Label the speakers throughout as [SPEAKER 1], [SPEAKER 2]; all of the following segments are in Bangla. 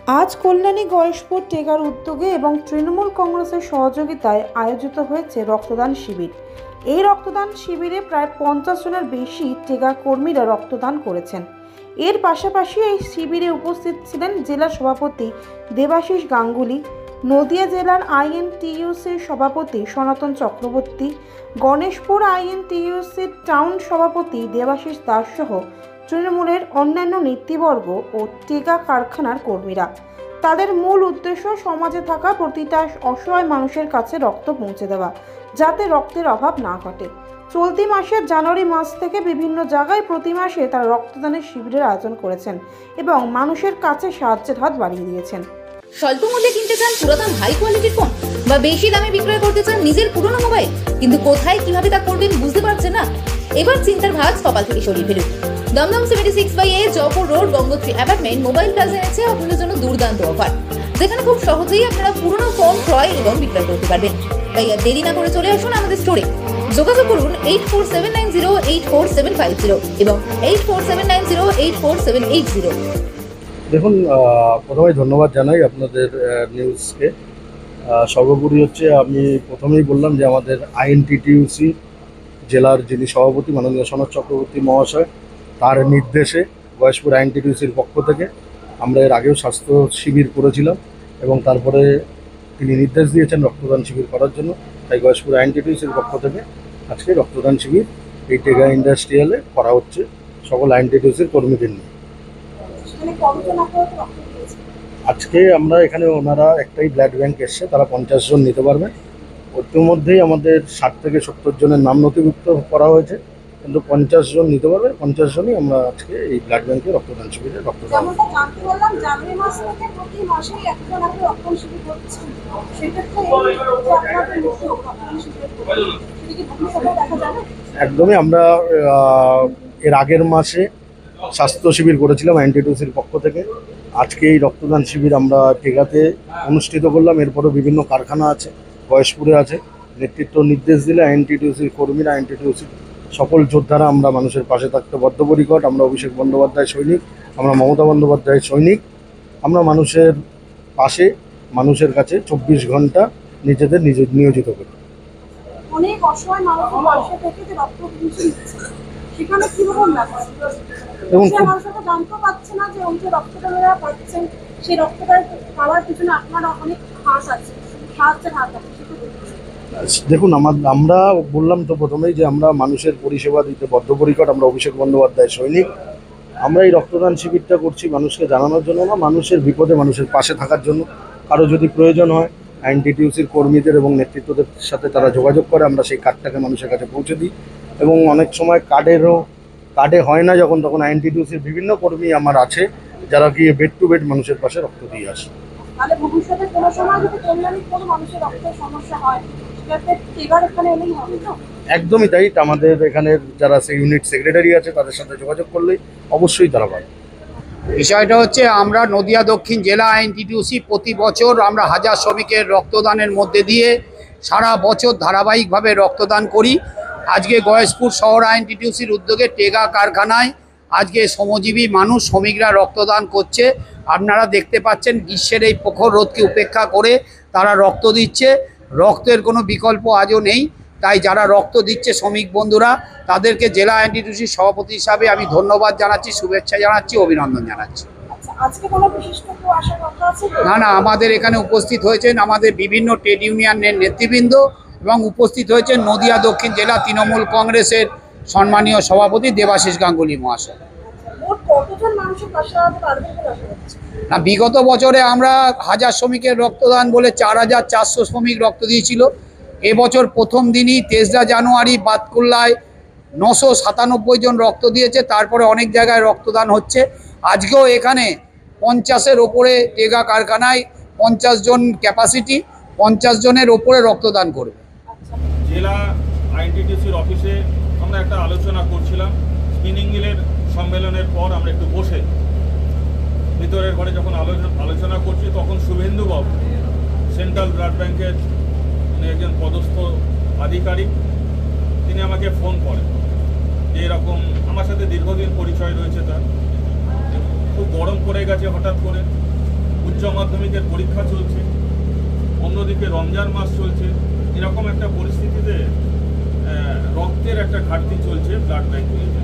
[SPEAKER 1] আজ কল্যাণী গয়েশপুর টেগার উদ্যোগে এবং তৃণমূল কংগ্রেসের সহযোগিতায় আয়োজিত হয়েছে রক্তদান শিবির। এই রক্তদান শিবিরে প্রায় 50 জনের বেশি টেগা কর্মীরা রক্তদান করেছেন। এর পাশাপাশি এই শিবিরে উপস্থিত ছিলেন জেলা সভাপতি দেবাশিস গাঙ্গুলি, নদিয়া জেলার আইএনটিইউসির সভাপতি সনাতন চক্রবর্তী, গণেশপুর আইএনটিইউসির টাউন সভাপতি দেবাশিস দাস সহ তৃণমূলের অন্যান্য নেতৃবর্গ ও টেগা কারখানার কর্মীরা। তাদের মূল উদ্দেশ্য সমাজে থাকা প্রতিটা অসহায় মানুষের কাছে রক্ত পৌঁছে দেওয়া, যাতে রক্তের অভাব না ঘটে। চলতি মাসের জানুয়ারি মাস থেকে বিভিন্ন জায়গায় প্রতি মাসে তারা রক্তদানের শিবিরের আয়োজন করেছেন এবং মানুষের কাছে সাহায্যের হাত বাড়িয়ে দিয়েছেন।
[SPEAKER 2] স্বল্প মূল্যে কিনতে চান পুরাতন হাই কোয়ালিটির ফোন, বা বেশি দামে বিক্রয় করতে চান নিজের পুরনো মোবাইল, কিন্তু কোথায় কিভাবে তা করবেন বুঝতে পারছেন না? এবার চিন্তার ভাঁজ কপাল থেকে সরিয়ে ফেলুন। Dum Dum 76/A Jaipur road Gangotri apartment mobile plaza এনেছে আপনাদের জন্য দুর্দান্ত অফার, যেখানে খুব সহজেই আপনারা পুরনো ফোন ক্রয় এবং বিক্রয় করতে পারবেন। তাই আর দেরি না করে চলে আসুন আমাদের স্টোরে। যোগাযোগ করুন 8479084750 এবং 8479084780।
[SPEAKER 3] দেখুন, প্রথমে ধন্যবাদ জানাই আপনাদের নিউজকে। সর্বোপরি হচ্ছে আমি প্রথমেই বললাম যে আমাদের আইএনটিটিইউসি জেলার যিনি সভাপতি মাননীয় সনৎ চক্রবর্তী মহাশয়, তার নির্দেশে গয়েশপুর আইএনটিটিইউসির পক্ষ থেকে আমরা এর আগেও স্বাস্থ্য শিবির করেছিলাম এবং তারপরে তিনি নির্দেশ দিয়েছেন রক্তদান শিবির করার জন্য। তাই গয়েশপুর আইএনটিটিইউসির পক্ষ থেকে আজকে রক্তদান শিবির এই টেগা ইন্ডাস্ট্রিয়ালে করা হচ্ছে সকল আইএনটিটিইউসির কর্মীদের নিয়ে। আজকে আমরা এখানে ওনারা একটাই ব্লাড ব্যাংক এসছে, তারা 50 জন নিতে পারবে। ইতিমধ্যেই আমাদের 60 থেকে 70 জনের নাম নথিভুক্ত করা হয়েছে, কিন্তু 50 জন নিতে পারবে। 50 জনই আমরা আজকে এই ব্লাড ব্যাংকে রক্তদান শিবিরে রক্তদান। একদমই, আমরা এর আগের মাসে স্বাস্থ্য শিবির করেছিলাম আইএনটিটিইউসির পক্ষ থেকে। আজকে এই রক্তদান শিবির আমরা টেগাতে অনুষ্ঠিত করলাম। এরপরও বিভিন্ন কারখানা আছে, গয়েশপুরে আছে। নেতৃত্ব নির্দেশ দিলে আইএনটিটিইউসির কর্মীরা, আইএনটিটিইউসির সকল যোদ্ধারা আমরা মানুষের পাশে থাকতে বদ্ধপরিকর। আমরা অভিষেক বন্দ্যোপাধ্যায় সৈনিক, আমরা মমতা বন্দ্যোপাধ্যায়ের সৈনিক। আমরা মানুষের পাশে, মানুষের কাছে 24 ঘন্টা নিজেদের নিয়োজিত করি।
[SPEAKER 4] অনেক অসহায় মানুষের পাশে থেকে যে রক্ত দিচ্ছে, সেখানে কিরকম লাগে?
[SPEAKER 3] এবং
[SPEAKER 4] মানুষরা জানতে পারছে না যে ওই যে রক্তটা পাচ্ছেন, সেই রক্তটা পাওয়ার পিছনে আপনার অনেক হাত আছে, সাহায্যের হাত আছে।
[SPEAKER 3] দেখুন, আমরা বললাম তো প্রথমেই যে আমরা মানুষের পরিষেবা দিতে বদ্ধপরিকর। আমরা অভিষেক বন্দ্যোপাধ্যায়ের সৈনিক। আমরা এই রক্তদান শিবিরটা করছি মানুষকে জানানোর জন্য না, মানুষের বিপদে মানুষের পাশে থাকার জন্য। কারো যদি প্রয়োজন হয় আইএনটিটিইউসির কর্মীদের এবং নেতৃত্বদের সাথে তারা যোগাযোগ করে, আমরা সেই কার্ডটাকে মানুষের কাছে পৌঁছে দিই। এবং অনেক সময় কার্ডে হয় না যখন, তখন আইএনটিটিইউসির বিভিন্ন কর্মী আমার আছে যারা গিয়ে বেড টু বেড মানুষের পাশে রক্ত দিয়ে আসে।
[SPEAKER 4] তাহলে ভবিষ্যতে কোনো সময় যদি কল্যাণীর কোনো মানুষের রক্তের সমস্যা হয়,
[SPEAKER 3] একদমই তাই। আমাদের এখানের যারা সেই ইউনিট সেক্রেটারি আছে তাদের সাথে যোগাযোগ করলেই অবশ্যই তারা পাবে।
[SPEAKER 5] বিষয়টা হচ্ছে, আমরা নদিয়া দক্ষিণ জেলা আইএনটিটিইউসি প্রতি বছর আমরা 1000 শ্রমিকের রক্তদানের মধ্যে দিয়ে সারা বছর ধারাবাহিকভাবে রক্তদান করি। আজকে গয়েশপুর শহর আইএনটিটিইউসির উদ্যোগে টেগা কারখানায় আজকে শ্রমজীবী মানুষ, শ্রমিকরা রক্তদান করছে। আপনারা দেখতে পাচ্ছেন গ্রীষ্মের এই প্রখর রোদকে উপেক্ষা করে তারা রক্ত দিচ্ছে। রক্তের কোনো বিকল্প আজও নেই, তাই যারা রক্ত দিচ্ছে শ্রমিক বন্ধুরা, তাদেরকে জেলা আইএনটিটিইউসির সভাপতি হিসাবে আমি ধন্যবাদ জানাচ্ছি, শুভেচ্ছা জানাচ্ছি, অভিনন্দন জানাচ্ছি। না, আমাদের এখানে উপস্থিত হয়েছেন আমাদের বিভিন্ন ট্রেড ইউনিয়নের নেতৃবৃন্দ এবং উপস্থিত হয়েছেন নদিয়া দক্ষিণ জেলা তৃণমূল কংগ্রেসের সম্মানীয় সভাপতি দেবাশিস গাঙ্গুলি মহাশয়। না, বিগত বছরে আমরা 1000 শ্রমিকের রক্তদান বলে 4400 শ্রমিক রক্ত দিয়েছিল। এবছর প্রথম দিনই 23 জানুয়ারি বাতকুল্লায় 997 জন রক্ত দিয়েছে। তারপরে অনেক জায়গায় রক্তদান হচ্ছে। আজকেও এখানে 50-এর ওপরে টেগা কারখানায় 50 জন ক্যাপাসিটি, 50 জনের ওপরে রক্তদান করবে।
[SPEAKER 6] জেলা আইএনটিটিইউসির অফিসে আমরা একটা আলোচনা করছিলাম। স্পিনিং মিলের সম্মেলনের পর আমরা একটু বসে ভিতরের ঘরে যখন আলোচনা করছি, তখন শুভেন্দুবাবু সেন্ট্রাল ব্লাড ব্যাংকের একজন পদস্থ আধিকারিক, তিনি আমাকে ফোন করেন যে এরকম, আমার সাথে দীর্ঘদিন পরিচয় রয়েছে তার, খুব গরম পড়ে গেছে হঠাৎ করে, উচ্চ মাধ্যমিকের পরীক্ষা চলছে, অন্যদিকে রমজান মাস চলছে। এরকম একটা পরিস্থিতিতে রক্তের একটা ঘাটতি চলছে ব্লাড ব্যাঙ্কগুলিতে।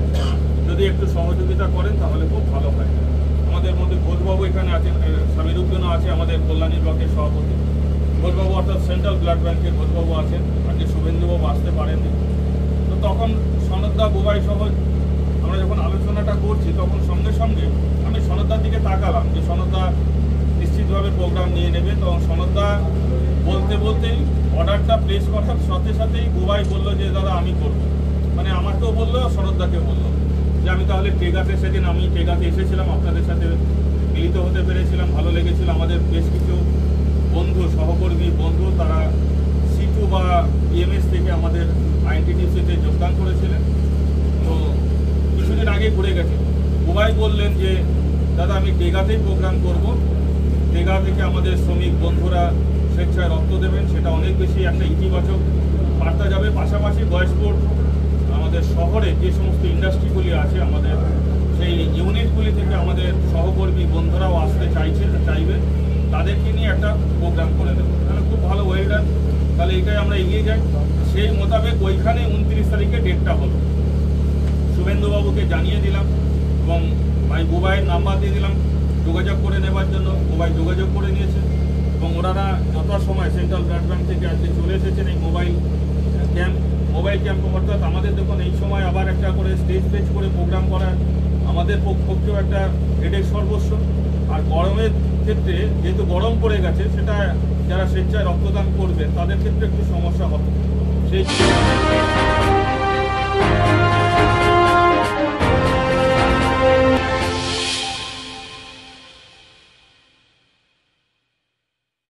[SPEAKER 6] যদি একটু সহযোগিতা করেন তাহলে খুব ভালো হয়। আমাদের মধ্যে ঘোষবাবু এখানে আছেন, সামিরুদ্দিনও আছে, আমাদের কল্যাণী ব্লকের সভাপতি। ঘোষবাবু অর্থাৎ সেন্ট্রাল ব্লাড ব্যাঙ্কের ঘোষবাবু আছেন, আজকে শুভেন্দুবাবু আসতে পারেননি। তো তখন সনদদা বুবাই সহ আমরা যখন আলোচনাটা করছি তখন সঙ্গে সঙ্গে আমি সনদদার দিকে তাকালাম যে সনদদা নিশ্চিতভাবে প্রোগ্রাম নিয়ে নেবে। তখন সনদদা বলতে বলতেই অর্ডারটা প্লেস করার সাথে সাথেই বুবাই বললো যে দাদা আমি করবো, মানে আমাকেও বললো, সনদদাকে বললো যে আমি তাহলে টেগাতে, সেদিন আমি টেগাতে এসেছিলাম, আপনাদের সাথে মিলিত হতে পেরেছিলাম, ভালো লেগেছিল। আমাদের বেশ কিছু বন্ধু, সহকর্মী বন্ধু, তারা C2 বা EMS থেকে আমাদের আইএনটিটিউসিতে যোগদান করেছিলেন। তো কিছুদিন আগে ঘুরে গেছে। বুবাই বললেন যে দাদা আমি টেগাতেই প্রোগ্রাম করব, টেগা থেকে আমাদের শ্রমিক বন্ধুরা স্বেচ্ছায় রক্ত দেবেন, সেটা অনেক বেশি একটা ইতিবাচক বার্তা যাবে। পাশাপাশি গয়েশপুর আমাদের শহরে যে সমস্ত ইন্ডাস্ট্রিগুলি আছে, আমাদের সেই ইউনিটগুলি থেকে আমাদের সহকর্মী বন্ধুরাও আসতে চাইবে, তাদেরকে নিয়ে একটা প্রোগ্রাম করে দেবো। তাহলে খুব ভালো, ওয়েলডান। তাহলে এটাই আমরা এগিয়ে যাই। সেই মোতাবেক ওইখানে 29 তারিখে ডেটটা হলো। শুভেন্দুবাবুকে জানিয়ে দিলাম এবং ভাই বুবাইয়ের নাম্বার দিয়ে দিলাম যোগাযোগ করে নেবার জন্য। বুবাই যোগাযোগ করে নিয়েছে এবং ওনারা যথাসময় সেন্ট্রাল ব্লাড ব্যাঙ্ক থেকে আজকে চলে এসেছেন এই মোবাইল ক্যাম্প। অর্থাৎ আমাদের দেখুন এই সময় আবার একটা করে স্টেজ পেজ করে প্রোগ্রাম করা আমাদের পক্ষেও একটা হেডেক সর্বস্ব। আর গরমের ক্ষেত্রে যেহেতু গরম পড়ে গেছে, সেটা যারা স্বেচ্ছায় রক্তদান করবে তাদের ক্ষেত্রে একটু সমস্যা হবে। সেই